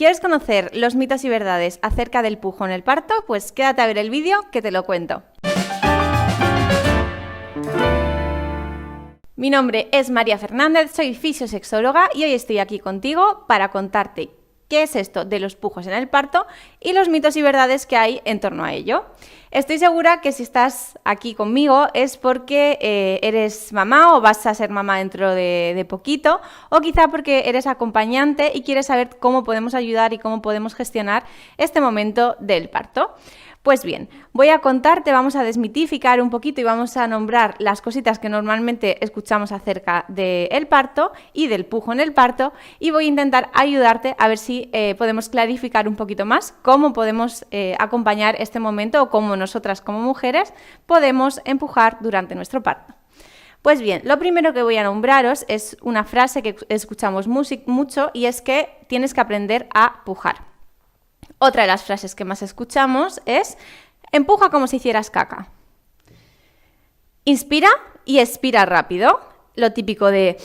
¿Quieres conocer los mitos y verdades acerca del pujo en el parto? Pues quédate a ver el vídeo que te lo cuento. Mi nombre es María Fernández, soy fisiosexóloga y hoy estoy aquí contigo para contarte qué es esto de los pujos en el parto y los mitos y verdades que hay en torno a ello. Estoy segura que si estás aquí conmigo es porque eres mamá o vas a ser mamá dentro de poquito, o quizá porque eres acompañante y quieres saber cómo podemos ayudar y cómo podemos gestionar este momento del parto. Pues bien, voy a contarte, vamos a desmitificar un poquito y vamos a nombrar las cositas que normalmente escuchamos acerca del parto y del pujo en el parto, y voy a intentar ayudarte a ver si podemos clarificar un poquito más cómo podemos acompañar este momento o cómo nosotras como mujeres podemos empujar durante nuestro parto. Pues bien, lo primero que voy a nombraros es una frase que escuchamos mucho y es que tienes que aprender a pujar. Otra de las frases que más escuchamos es empuja como si hicieras caca. Inspira y expira rápido. Lo típico de,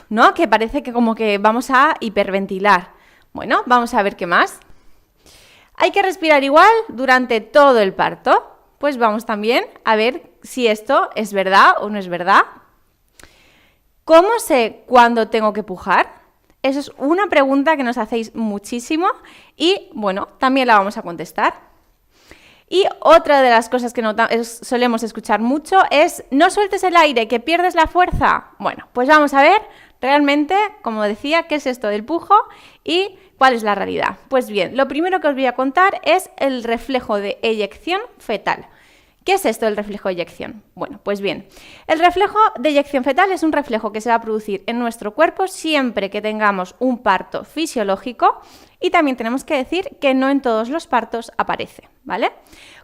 ¿no? Que parece que como que vamos a hiperventilar. Bueno, vamos a ver qué más. Hay que respirar igual durante todo el parto. Pues vamos también a ver si esto es verdad o no es verdad. ¿Cómo sé cuándo tengo que pujar? Eso es una pregunta que nos hacéis muchísimo y, bueno, también la vamos a contestar. Y otra de las cosas que solemos escuchar mucho es no sueltes el aire, que pierdes la fuerza. Bueno, pues vamos a ver realmente, como decía, qué es esto del pujo y cuál es la realidad. Pues bien, lo primero que os voy a contar es el reflejo de eyección fetal. ¿Qué es esto del reflejo de eyección? Bueno, pues bien, el reflejo de eyección fetal es un reflejo que se va a producir en nuestro cuerpo siempre que tengamos un parto fisiológico, y también tenemos que decir que no en todos los partos aparece, ¿vale?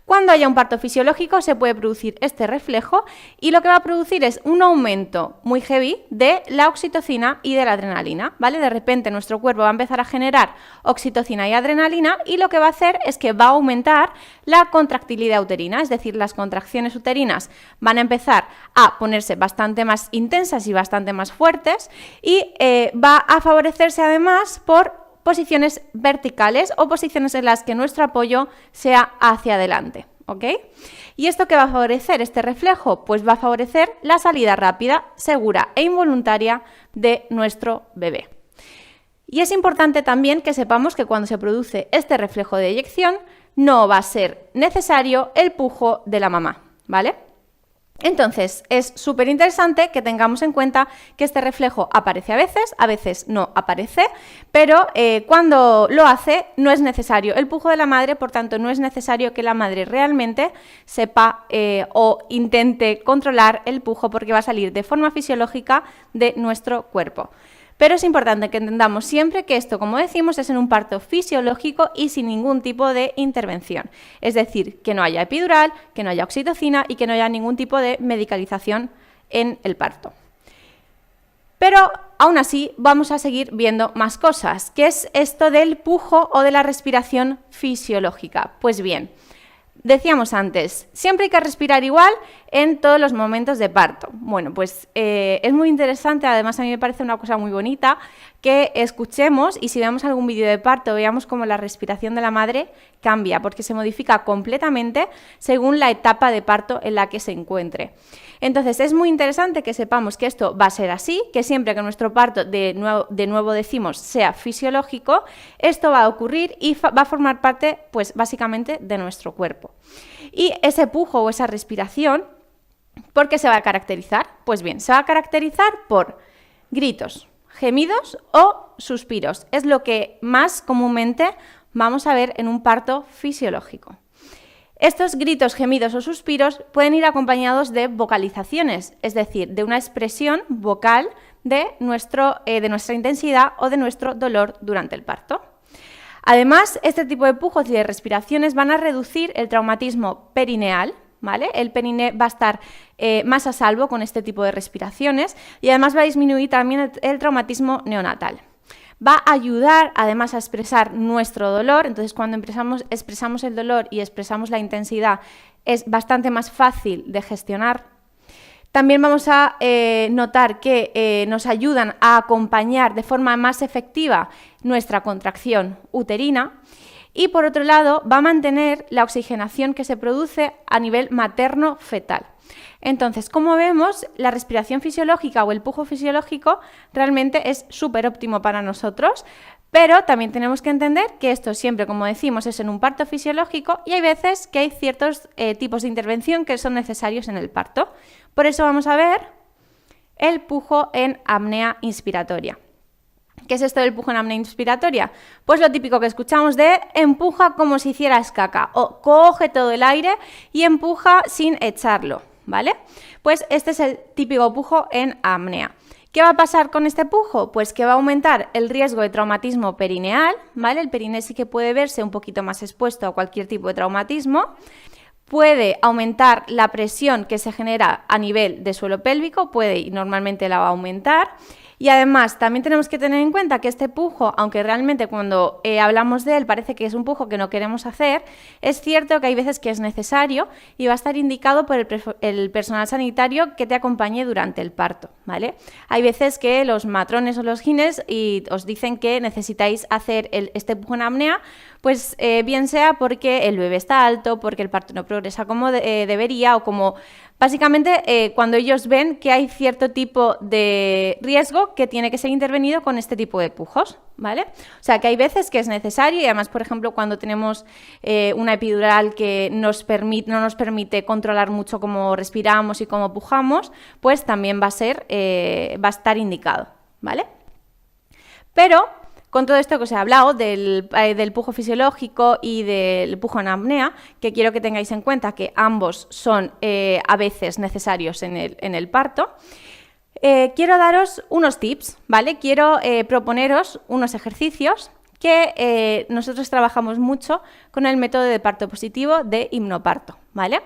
Cuando haya un parto fisiológico se puede producir este reflejo y lo que va a producir es un aumento muy heavy de la oxitocina y de la adrenalina, ¿vale? De repente nuestro cuerpo va a empezar a generar oxitocina y adrenalina y lo que va a hacer es que va a aumentar la contractilidad uterina, es decir, las contracciones uterinas van a empezar a ponerse bastante más intensas y bastante más fuertes y va a favorecerse además por posiciones verticales o posiciones en las que nuestro apoyo sea hacia adelante, ¿ok? ¿Y esto qué va a favorecer este reflejo? Pues va a favorecer la salida rápida, segura e involuntaria de nuestro bebé. Y es importante también que sepamos que cuando se produce este reflejo de eyección no va a ser necesario el pujo de la mamá, ¿vale? Entonces, es súper interesante que tengamos en cuenta que este reflejo aparece a veces no aparece, pero cuando lo hace no es necesario el pujo de la madre, por tanto no es necesario que la madre realmente sepa o intente controlar el pujo porque va a salir de forma fisiológica de nuestro cuerpo. Pero es importante que entendamos siempre que esto, como decimos, es en un parto fisiológico y sin ningún tipo de intervención. Es decir, que no haya epidural, que no haya oxitocina y que no haya ningún tipo de medicalización en el parto. Pero aún así vamos a seguir viendo más cosas. ¿Qué es esto del pujo o de la respiración fisiológica? Pues bien, decíamos antes, siempre hay que respirar igual en todos los momentos de parto. Bueno, pues es muy interesante, además a mí me parece una cosa muy bonita que escuchemos y si vemos algún vídeo de parto veamos cómo la respiración de la madre cambia porque se modifica completamente según la etapa de parto en la que se encuentre. Entonces es muy interesante que sepamos que esto va a ser así, que siempre que nuestro parto, de nuevo decimos, sea fisiológico, esto va a ocurrir y va a formar parte, pues básicamente, de nuestro cuerpo. Y ese pujo o esa respiración, ¿por qué se va a caracterizar? Pues bien, se va a caracterizar por gritos, gemidos o suspiros. Es lo que más comúnmente vamos a ver en un parto fisiológico. Estos gritos, gemidos o suspiros pueden ir acompañados de vocalizaciones, es decir, de una expresión vocal de nuestra intensidad o de nuestro dolor durante el parto. Además, este tipo de pujos y de respiraciones van a reducir el traumatismo perineal, ¿vale? El periné va a estar más a salvo con este tipo de respiraciones y además va a disminuir también el traumatismo neonatal. Va a ayudar además a expresar nuestro dolor, entonces cuando expresamos el dolor y expresamos la intensidad es bastante más fácil de gestionar. También vamos a notar que nos ayudan a acompañar de forma más efectiva nuestra contracción uterina. Y por otro lado, va a mantener la oxigenación que se produce a nivel materno-fetal. Entonces, como vemos, la respiración fisiológica o el pujo fisiológico realmente es súper óptimo para nosotros, pero también tenemos que entender que esto siempre, como decimos, es en un parto fisiológico y hay veces que hay ciertos tipos de intervención que son necesarios en el parto. Por eso vamos a ver el pujo en apnea inspiratoria. ¿Qué es esto del pujo en apnea inspiratoria? Pues lo típico que escuchamos de empuja como si hicieras caca o coge todo el aire y empuja sin echarlo, ¿vale? Pues este es el típico pujo en apnea. ¿Qué va a pasar con este pujo? Pues que va a aumentar el riesgo de traumatismo perineal, ¿vale? El perineo sí que puede verse un poquito más expuesto a cualquier tipo de traumatismo. Puede aumentar la presión que se genera a nivel de suelo pélvico, puede y normalmente la va a aumentar. Y además también tenemos que tener en cuenta que este pujo, aunque realmente cuando hablamos de él parece que es un pujo que no queremos hacer, es cierto que hay veces que es necesario y va a estar indicado por el personal sanitario que te acompañe durante el parto, ¿vale? Hay veces que los matrones o los gines os dicen que necesitáis hacer este pujo en apnea, pues bien sea porque el bebé está alto, porque el parto no progresa como debería o como... Básicamente, cuando ellos ven que hay cierto tipo de riesgo que tiene que ser intervenido con este tipo de pujos, ¿vale? O sea, que hay veces que es necesario y además, por ejemplo, cuando tenemos una epidural que no nos permite controlar mucho cómo respiramos y cómo pujamos, pues también va a estar indicado, ¿vale? Pero... con todo esto que os he hablado del pujo fisiológico y del pujo en apnea, que quiero que tengáis en cuenta que ambos son a veces necesarios en el parto, quiero daros unos tips, ¿vale? Quiero proponeros unos ejercicios que nosotros trabajamos mucho con el método de parto positivo de hipnoparto, ¿vale?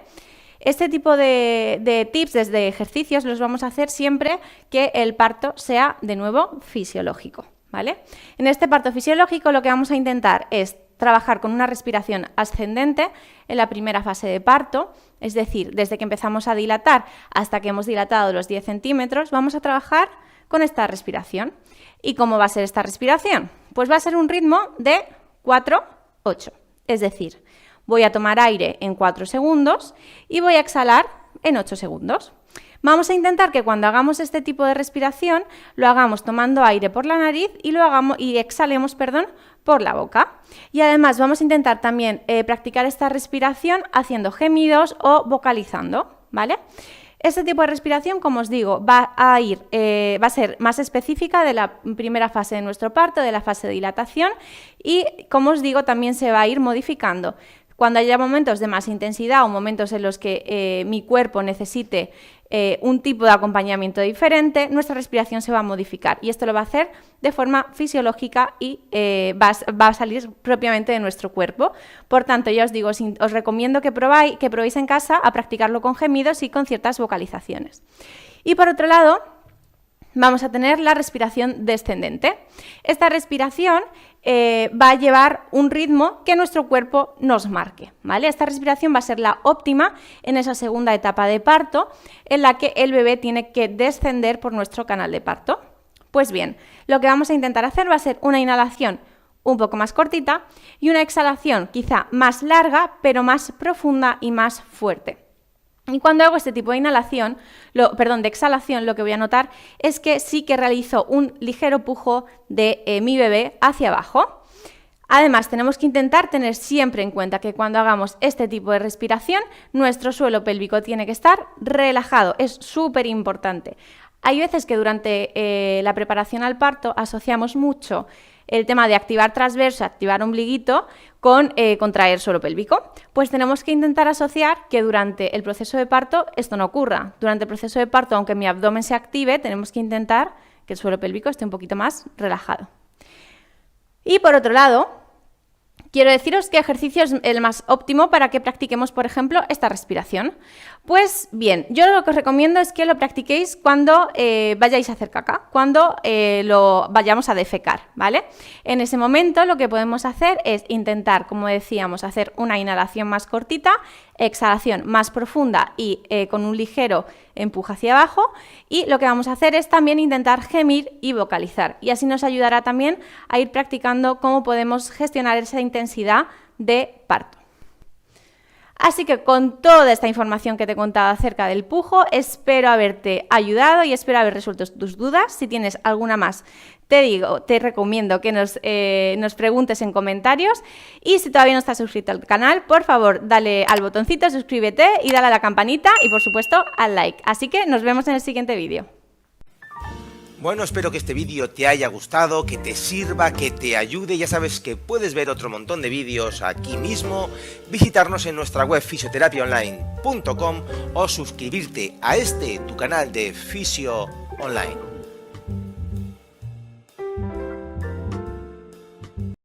Este tipo de tips, desde ejercicios, los vamos a hacer siempre que el parto sea, de nuevo, fisiológico, ¿vale? En este parto fisiológico lo que vamos a intentar es trabajar con una respiración ascendente en la primera fase de parto, es decir, desde que empezamos a dilatar hasta que hemos dilatado los 10 centímetros, vamos a trabajar con esta respiración. ¿Y cómo va a ser esta respiración? Pues va a ser un ritmo de 4-8, es decir, voy a tomar aire en 4 segundos y voy a exhalar en 8 segundos. Vamos a intentar que cuando hagamos este tipo de respiración lo hagamos tomando aire por la nariz y exhalemos, por la boca. Y además vamos a intentar también practicar esta respiración haciendo gemidos o vocalizando, ¿vale? Este tipo de respiración, como os digo, va a ser más específica de la primera fase de nuestro parto, de la fase de dilatación y, como os digo, también se va a ir modificando. Cuando haya momentos de más intensidad o momentos en los que mi cuerpo necesite un tipo de acompañamiento diferente, nuestra respiración se va a modificar y esto lo va a hacer de forma fisiológica y va a salir propiamente de nuestro cuerpo. Por tanto, ya os digo, os recomiendo que probéis en casa a practicarlo con gemidos y con ciertas vocalizaciones. Y por otro lado, vamos a tener la respiración descendente. Esta respiración va a llevar un ritmo que nuestro cuerpo nos marque, ¿vale? Esta respiración va a ser la óptima en esa segunda etapa de parto, en la que el bebé tiene que descender por nuestro canal de parto. Pues bien, lo que vamos a intentar hacer va a ser una inhalación un poco más cortita y una exhalación quizá más larga, pero más profunda y más fuerte. Y cuando hago este tipo de de exhalación, lo que voy a notar es que sí que realizo un ligero pujo de mi bebé hacia abajo. Además, tenemos que intentar tener siempre en cuenta que cuando hagamos este tipo de respiración, nuestro suelo pélvico tiene que estar relajado. Es súper importante. Hay veces que durante la preparación al parto asociamos mucho el tema de activar transverso, activar ombliguito, con contraer suelo pélvico. Pues tenemos que intentar asociar que durante el proceso de parto esto no ocurra. Durante el proceso de parto, aunque mi abdomen se active, tenemos que intentar que el suelo pélvico esté un poquito más relajado. Y por otro lado, quiero deciros qué ejercicio es el más óptimo para que practiquemos, por ejemplo, esta respiración. Pues bien, yo lo que os recomiendo es que lo practiquéis cuando vayáis a hacer caca, cuando lo vayamos a defecar, ¿vale? En ese momento lo que podemos hacer es intentar, como decíamos, hacer una inhalación más cortita, exhalación más profunda y con un ligero empuje hacia abajo, y lo que vamos a hacer es también intentar gemir y vocalizar, y así nos ayudará también a ir practicando cómo podemos gestionar esa intensidad de parto. Así que con toda esta información que te he contado acerca del pujo, espero haberte ayudado y espero haber resuelto tus dudas. Si tienes alguna más, te recomiendo que nos preguntes en comentarios, y si todavía no estás suscrito al canal, por favor, dale al botoncito, suscríbete y dale a la campanita y, por supuesto, al like. Así que nos vemos en el siguiente vídeo. Bueno, espero que este vídeo te haya gustado, que te sirva, que te ayude. Ya sabes que puedes ver otro montón de vídeos aquí mismo, visitarnos en nuestra web fisioterapiaonline.com o suscribirte a tu canal de Fisio Online.